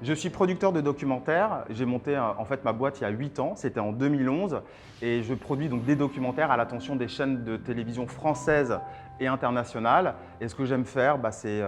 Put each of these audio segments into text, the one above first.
Je suis producteur de documentaires. J'ai monté en fait ma boîte il y a 8 ans, c'était en 2011. Et je produis donc des documentaires à l'attention des chaînes de télévision françaises et internationales. Et ce que j'aime faire, c'est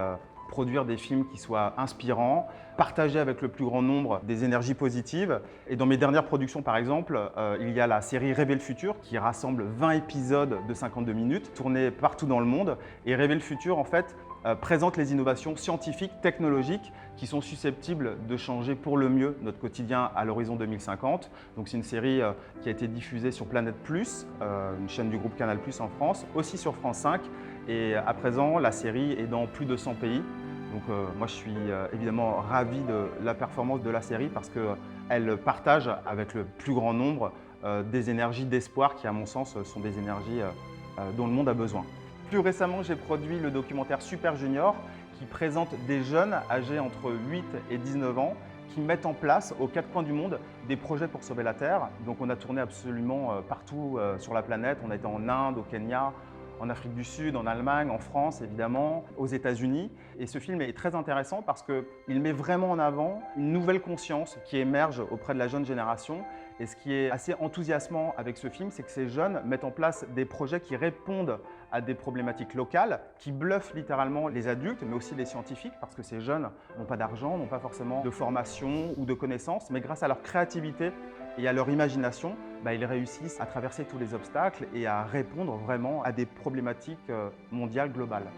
produire des films qui soient inspirants, partager avec le plus grand nombre des énergies positives. Et dans mes dernières productions, par exemple, il y a la série Rêver le futur qui rassemble 20 épisodes de 52 minutes tournés partout dans le monde. Et Rêver le futur, en fait, présente les innovations scientifiques, technologiques qui sont susceptibles de changer pour le mieux notre quotidien à l'horizon 2050. Donc c'est une série qui a été diffusée sur Planète Plus, une chaîne du groupe Canal+ en France, aussi sur France 5. Et à présent, la série est dans plus de 100 pays. Donc moi, je suis évidemment ravi de la performance de la série parce qu'elle partage avec le plus grand nombre des énergies d'espoir qui, à mon sens, sont des énergies dont le monde a besoin. Plus récemment, j'ai produit le documentaire Super Junior qui présente des jeunes âgés entre 8 et 19 ans qui mettent en place aux 4 coins du monde des projets pour sauver la Terre. Donc on a tourné absolument partout sur la planète. On a été en Inde, au Kenya, en Afrique du Sud, en Allemagne, en France évidemment, aux États-Unis. Et ce film est très intéressant parce qu'il met vraiment en avant une nouvelle conscience qui émerge auprès de la jeune génération. Et ce qui est assez enthousiasmant avec ce film, c'est que ces jeunes mettent en place des projets qui répondent à des problématiques locales, qui bluffent littéralement les adultes, mais aussi les scientifiques, parce que ces jeunes n'ont pas d'argent, n'ont pas forcément de formation ou de connaissances, mais grâce à leur créativité et à leur imagination, ils réussissent à traverser tous les obstacles et à répondre vraiment à des problématiques mondiales globales.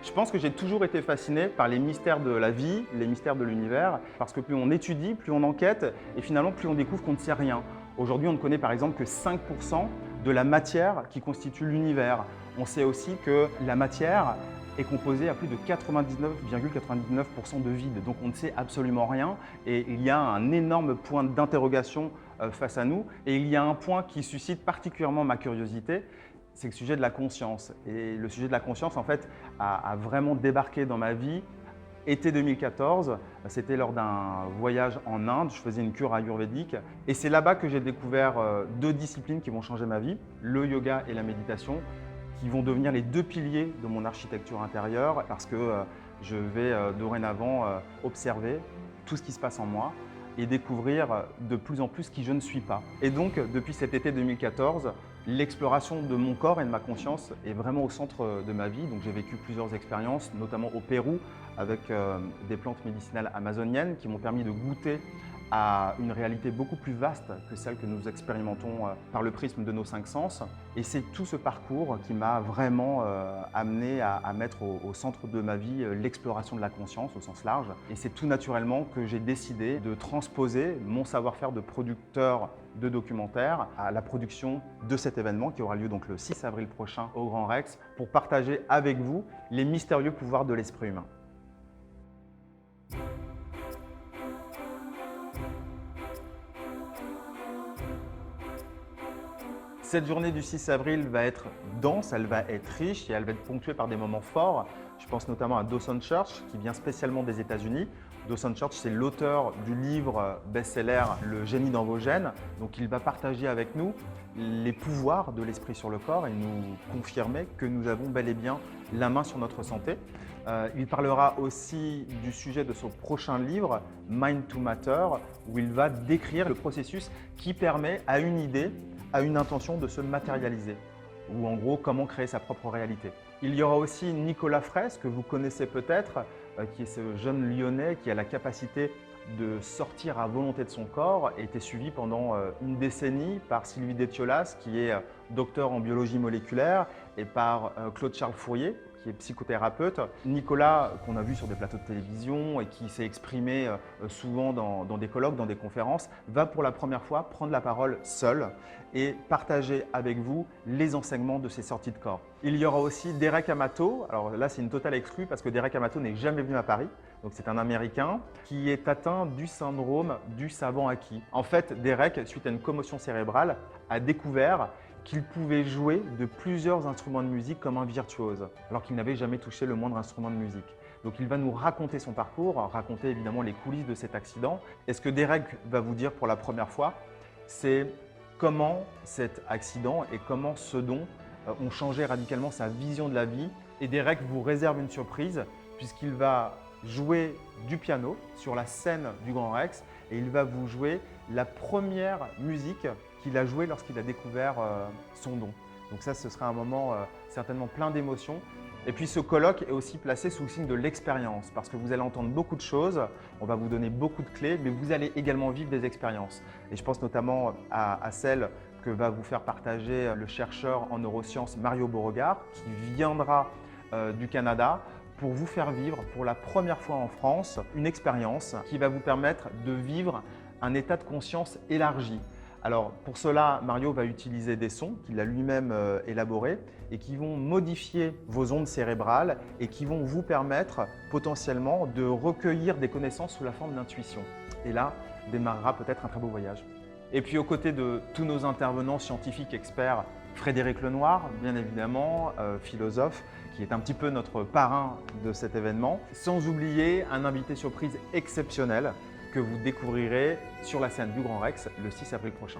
Je pense que j'ai toujours été fasciné par les mystères de la vie, les mystères de l'univers, parce que plus on étudie, plus on enquête, et finalement plus on découvre qu'on ne sait rien. Aujourd'hui, on ne connaît par exemple que 5% de la matière qui constitue l'univers. On sait aussi que la matière est composée à plus de 99,99% de vide, donc on ne sait absolument rien, et il y a un énorme point d'interrogation face à nous, et il y a un point qui suscite particulièrement ma curiosité, c'est le sujet de la conscience. Et le sujet de la conscience, en fait, a vraiment débarqué dans ma vie. Été 2014, c'était lors d'un voyage en Inde, je faisais une cure ayurvédique. Et c'est là-bas que j'ai découvert 2 disciplines qui vont changer ma vie, le yoga et la méditation, qui vont devenir les 2 piliers de mon architecture intérieure parce que je vais dorénavant observer tout ce qui se passe en moi et découvrir de plus en plus qui je ne suis pas. Et donc, depuis cet été 2014, l'exploration de mon corps et de ma conscience est vraiment au centre de ma vie. Donc, j'ai vécu plusieurs expériences, notamment au Pérou, avec des plantes médicinales amazoniennes qui m'ont permis de goûter à une réalité beaucoup plus vaste que celle que nous expérimentons par le prisme de nos 5 sens. Et c'est tout ce parcours qui m'a vraiment amené à mettre au centre de ma vie l'exploration de la conscience au sens large. Et c'est tout naturellement que j'ai décidé de transposer mon savoir-faire de producteur de documentaires à la production de cet événement qui aura lieu donc le 6 avril prochain au Grand Rex pour partager avec vous les mystérieux pouvoirs de l'esprit humain. Cette journée du 6 avril va être dense, elle va être riche et elle va être ponctuée par des moments forts. Je pense notamment à Dawson Church qui vient spécialement des États-Unis. Dawson Church, c'est l'auteur du livre best-seller Le génie dans vos gènes. Donc il va partager avec nous les pouvoirs de l'esprit sur le corps et nous confirmer que nous avons bel et bien la main sur notre santé. Il parlera aussi du sujet de son prochain livre, Mind to Matter, où il va décrire le processus qui permet à une idée, à une intention de se matérialiser, ou en gros comment créer sa propre réalité. Il y aura aussi Nicolas Fraisse, que vous connaissez peut-être, qui est ce jeune Lyonnais qui a la capacité de sortir à volonté de son corps et était suivi pendant une décennie par Sylvie Détiolas, qui est docteur en biologie moléculaire, et par Claude-Charles Fourier, qui est psychothérapeute. Nicolas, qu'on a vu sur des plateaux de télévision et qui s'est exprimé souvent dans des colloques, dans des conférences, va pour la première fois prendre la parole seul et partager avec vous les enseignements de ses sorties de corps. Il y aura aussi Derek Amato. Alors là, c'est une totale exclue parce que Derek Amato n'est jamais venu à Paris. Donc c'est un Américain qui est atteint du syndrome du savant acquis. En fait, Derek, suite à une commotion cérébrale, a découvert qu'il pouvait jouer de plusieurs instruments de musique comme un virtuose, alors qu'il n'avait jamais touché le moindre instrument de musique. Donc il va nous raconter son parcours, raconter évidemment les coulisses de cet accident. Et ce que Derek va vous dire pour la première fois, c'est comment cet accident et comment ce don ont changé radicalement sa vision de la vie. Et Derek vous réserve une surprise puisqu'il va jouer du piano sur la scène du Grand Rex et il va vous jouer la première musique qu'il a jouée lorsqu'il a découvert son don. Donc ça, ce sera un moment certainement plein d'émotions. Et puis ce colloque est aussi placé sous le signe de l'expérience parce que vous allez entendre beaucoup de choses, on va vous donner beaucoup de clés, mais vous allez également vivre des expériences. Et je pense notamment à celle que va vous faire partager le chercheur en neurosciences Mario Beauregard qui viendra du Canada pour vous faire vivre pour la première fois en France une expérience qui va vous permettre de vivre un état de conscience élargi. Alors pour cela, Mario va utiliser des sons qu'il a lui-même élaborés et qui vont modifier vos ondes cérébrales et qui vont vous permettre potentiellement de recueillir des connaissances sous la forme d'intuition. Et là, démarrera peut-être un très beau voyage. Et puis aux côtés de tous nos intervenants scientifiques experts, Frédéric Lenoir, bien évidemment, philosophe, qui est un petit peu notre parrain de cet événement, sans oublier un invité surprise exceptionnel que vous découvrirez sur la scène du Grand Rex le 6 avril prochain.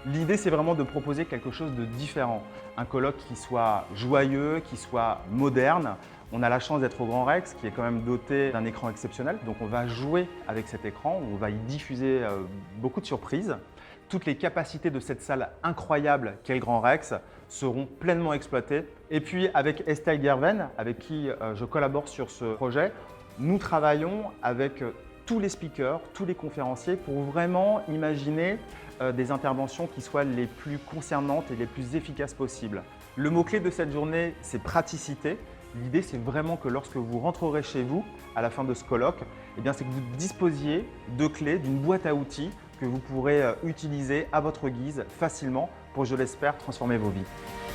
L'idée, c'est vraiment de proposer quelque chose de différent. Un colloque qui soit joyeux, qui soit moderne. On a la chance d'être au Grand Rex, qui est quand même doté d'un écran exceptionnel. Donc on va jouer avec cet écran, on va y diffuser beaucoup de surprises. Toutes les capacités de cette salle incroyable qu'est le Grand Rex seront pleinement exploitées. Et puis avec Estelle Gerven, avec qui je collabore sur ce projet, nous travaillons avec tous les speakers, tous les conférenciers pour vraiment imaginer des interventions qui soient les plus concernantes et les plus efficaces possibles. Le mot-clé de cette journée, c'est praticité. L'idée, c'est vraiment que lorsque vous rentrerez chez vous à la fin de ce colloque, c'est que vous disposiez de clés, d'une boîte à outils que vous pourrez utiliser à votre guise facilement pour, je l'espère, transformer vos vies.